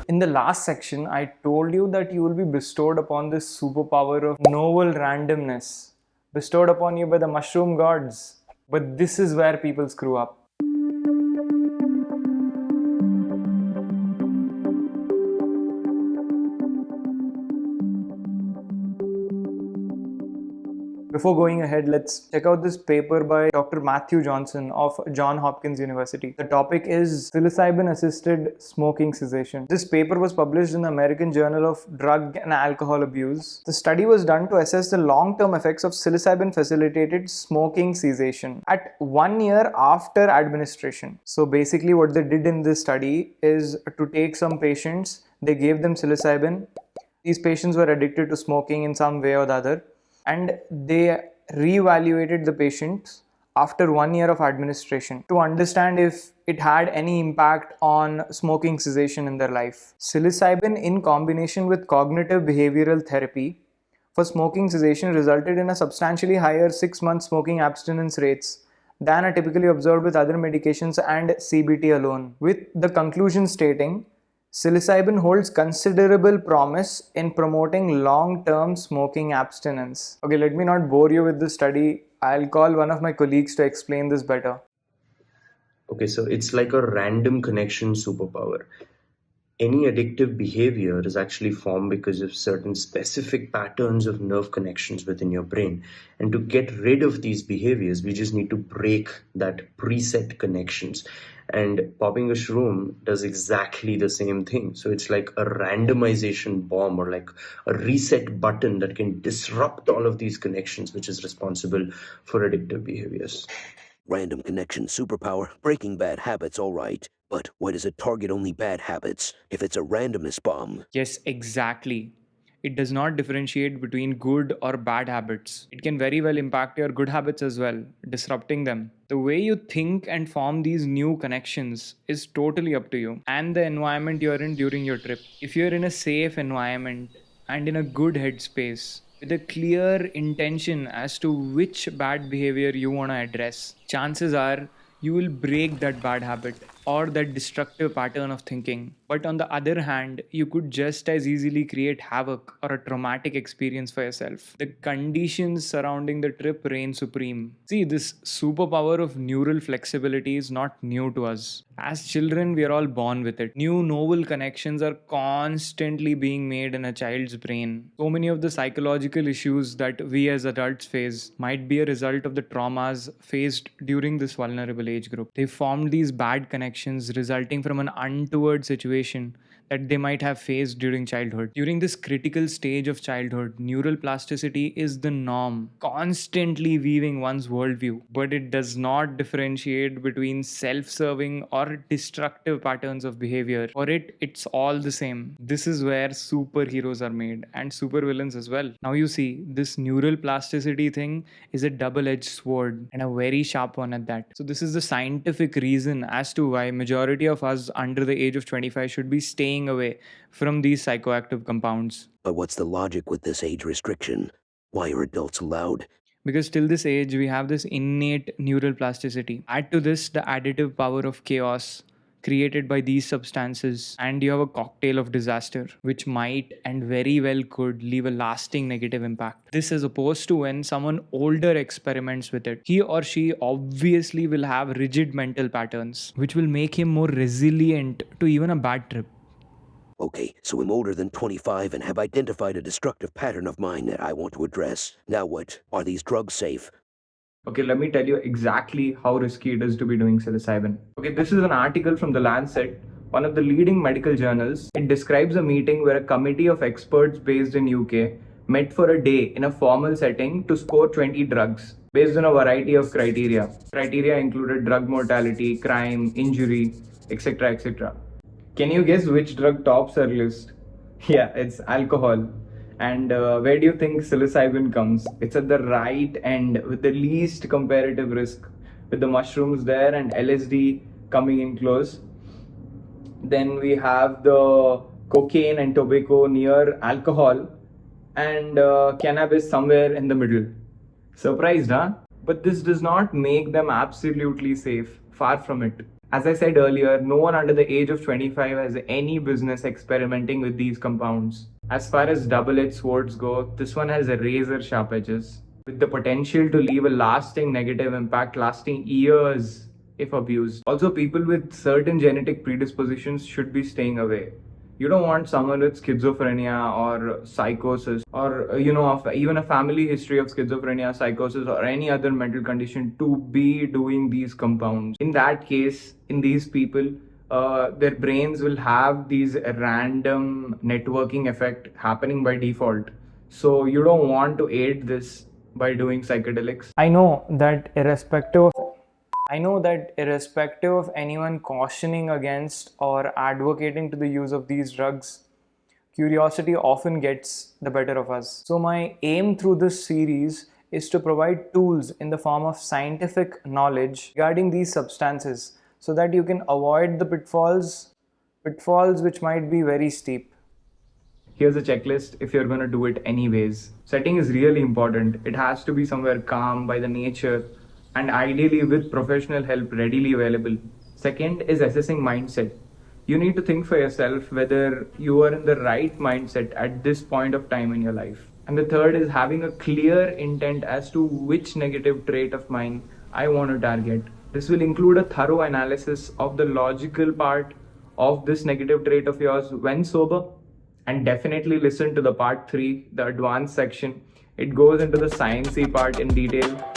In the last section, I told you that you will be bestowed upon this superpower of novel randomness, bestowed upon you by the mushroom gods. But this is where people screw up. Before going ahead, let's check out this paper by Dr. Matthew Johnson of Johns Hopkins University. The topic is psilocybin assisted smoking cessation. This paper was published in the American Journal of Drug and Alcohol Abuse. The study was done to assess the long-term effects of psilocybin facilitated smoking cessation at 1 year after administration. So basically what they did in this study is to take some patients, they gave them psilocybin. These patients were addicted to smoking in some way or the other, and they re-evaluated the patients after 1 year of administration to understand if it had any impact on smoking cessation in their life. Psilocybin in combination with cognitive behavioral therapy for smoking cessation resulted in a substantially higher 6-month smoking abstinence rates than are typically observed with other medications and CBT alone, with the conclusion stating psilocybin holds considerable promise in promoting long-term smoking abstinence. Okay, let me not bore you with this study. I'll call one of my colleagues to explain this better. Okay, so it's like a random connection superpower. Any addictive behavior is actually formed because of certain specific patterns of nerve connections within your brain. And to get rid of these behaviors, we just need to break that preset connections. And popping a shroom does exactly the same thing. So it's like a randomization bomb or like a reset button that can disrupt all of these connections, which is responsible for addictive behaviors. Random connection superpower, breaking bad habits, all right. But why does it target only bad habits if it's a randomness bomb? Yes, exactly. It does not differentiate between good or bad habits. It can very well impact your good habits as well, disrupting them. The way you think and form these new connections is totally up to you and the environment you're in during your trip. If you're in a safe environment and in a good headspace, with a clear intention as to which bad behavior you want to address, chances are you will break that bad habit or that destructive pattern of thinking. But on the other hand, you could just as easily create havoc or a traumatic experience for yourself. The conditions surrounding the trip reign supreme. See, this superpower of neural flexibility is not new to us. As children, we are all born with it. New novel connections are constantly being made in a child's brain. So many of the psychological issues that we as adults face might be a result of the traumas faced during this vulnerable age group. They formed these bad connections resulting from an untoward situation that they might have faced during childhood. During this critical stage of childhood, neural plasticity is the norm, constantly weaving one's worldview, but it does not differentiate between self-serving or destructive patterns of behavior. For it, it's all the same. This is where superheroes are made and supervillains as well. Now you see, this neural plasticity thing is a double-edged sword and a very sharp one at that. So this is the scientific reason as to why majority of us under the age of 25 should be staying away from these psychoactive compounds. But what's the logic with this age restriction? Why are adults allowed? Because till this age, we have this innate neural plasticity. Add to this the additive power of chaos created by these substances, and you have a cocktail of disaster, which might and very well could leave a lasting negative impact. This is opposed to when someone older experiments with it. He or she obviously will have rigid mental patterns, which will make him more resilient to even a bad trip. Okay, so I'm older than 25 and have identified a destructive pattern of mine that I want to address. Now what? Are these drugs safe? Okay, let me tell you exactly how risky it is to be doing psilocybin. Okay, this is an article from The Lancet, one of the leading medical journals. It describes a meeting where a committee of experts based in UK met for a day in a formal setting to score 20 drugs based on a variety of criteria. Criteria included drug mortality, crime, injury, etc. etc. Can you guess which drug tops our list? Yeah, it's alcohol. And where do you think psilocybin comes? It's at the right end with the least comparative risk, with the mushrooms there and LSD coming in close. Then we have the cocaine and tobacco near alcohol, and cannabis somewhere in the middle. Surprised, huh? But this does not make them absolutely safe. Far from it. As I said earlier, no one under the age of 25 has any business experimenting with these compounds. As far as double-edged swords go, this one has a razor sharp edges, with the potential to leave a lasting negative impact lasting years if abused. Also, people with certain genetic predispositions should be staying away. You don't want someone with schizophrenia or psychosis, or even a family history of schizophrenia, psychosis, or any other mental condition to be doing these compounds. In that case, in these people, their brains will have these random networking effect happening by default. So you don't want to aid this by doing psychedelics. I know that irrespective of anyone cautioning against or advocating to the use of these drugs, curiosity often gets the better of us. So, my aim through this series is to provide tools in the form of scientific knowledge regarding these substances so that you can avoid the pitfalls which might be very steep. Here's a checklist if you're going to do it anyways. Setting is really important. It has to be somewhere calm by the nature and ideally with professional help readily available. Second is assessing mindset. You need to think for yourself whether you are in the right mindset at this point of time in your life. And the third is having a clear intent as to which negative trait of mine I want to target. This will include a thorough analysis of the logical part of this negative trait of yours when sober, and definitely listen to the part 3, the advanced section. It goes into the sciencey part in detail.